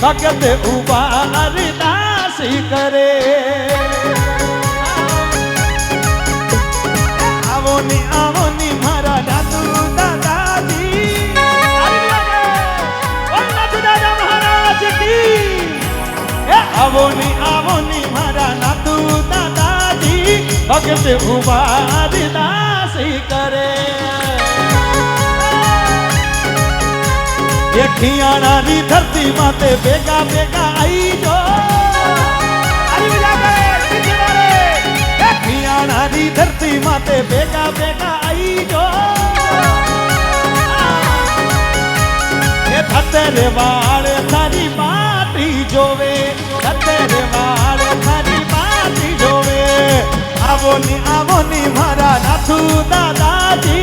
भगत उबा अरदास करे आवो नी मारा नाथू दादाजी नाथू दादा महाराज की आवो नी मारा नाथू दादाजी भगत उबा अरदास करे खियाणा री धरती माते बेगा बेगा आई जो खियाणा री धरती माते बेगा बेगा आई जो तेरे वाले थारी माटी जोवे तेरे वाले थारी माटी जोवे आवो नी मारा नाथू दादाजी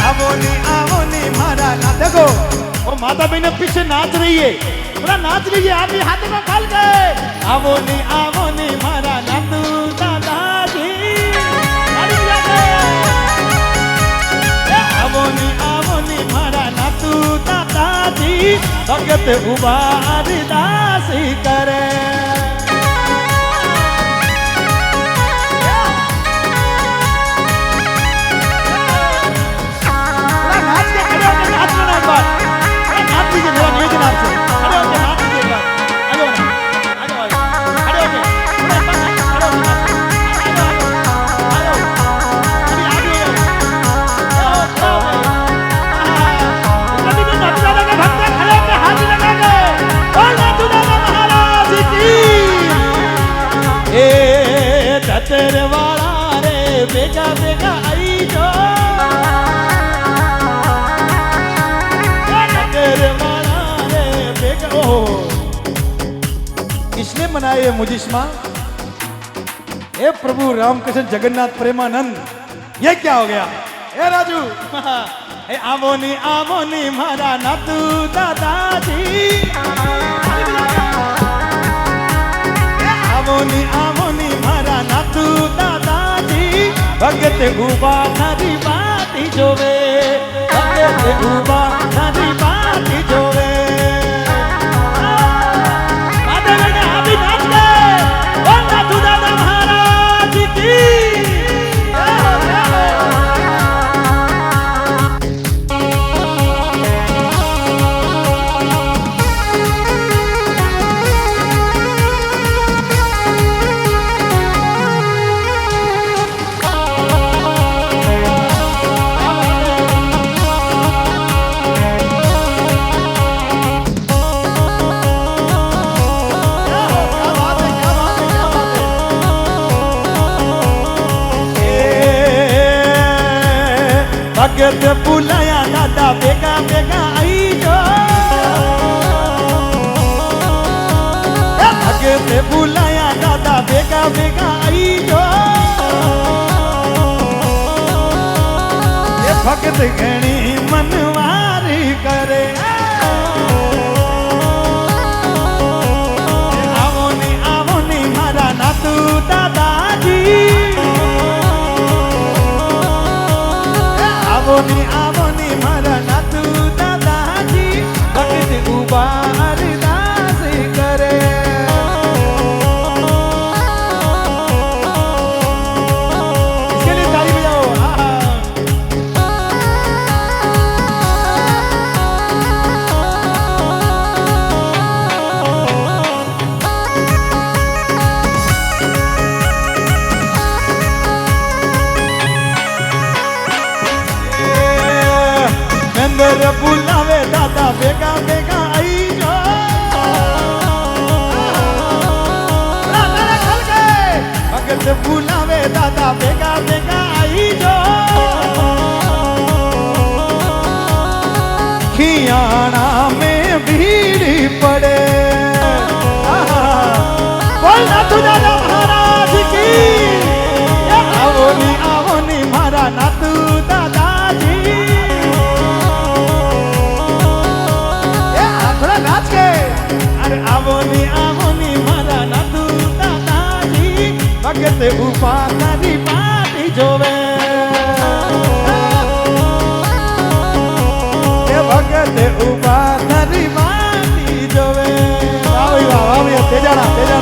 आवो नी मारा ना देखो वो माता बहन पीछे नाच रही है पूरा नाच रही है आप हाथ में खोल के आवो नी मारा नाथू दादाजी आवो नी मारा नाथू दादाजी भगत उबा अरदास करे तेरे वाला रे बेगा बेगा आई जो तेरे वाला रे बेगा ओ किसने मनाए मुझिस्मा ए प्रभु रामकृष्ण जगन्नाथ प्रेमानंद ये क्या हो गया ए राजू ए आवो नी मारा नाथू दादाजी आवो नी मारा नाथू दादाजी भगत उबा थारी बाती जोवे भगत उबा थारी बाती जोवे अभी नाच गए और नाथू दादा महाराज की भगत बुलाया दादा बेगा बेगा आई जो भगत बुलाया दादा बेगा बेगा आई जो ये भगत घणी मनवारी करे आवो नी मारा नाथू दादाजी आवो नी मारा नाथू दादाजी भगत उबा अरदास करे इसके लिए ताली बजाओ मेरे बुलावे दादा बेगा बेगा आई जो भगत बुलावे दादा बेगा बेगा आई जो खियाणा में भीड़ पड़े बोल नाथू दादा महाराज की आवो नी मारा नाथू दादाजी आवो नी मारा नाथू दादाजी भगत उबा थारी बाती जोवे भगत તે ઉભા તારી માની જોવે. વાહ ભાઈ વાહ, વાહ ભાઈ, તેજાણા તેજાણા.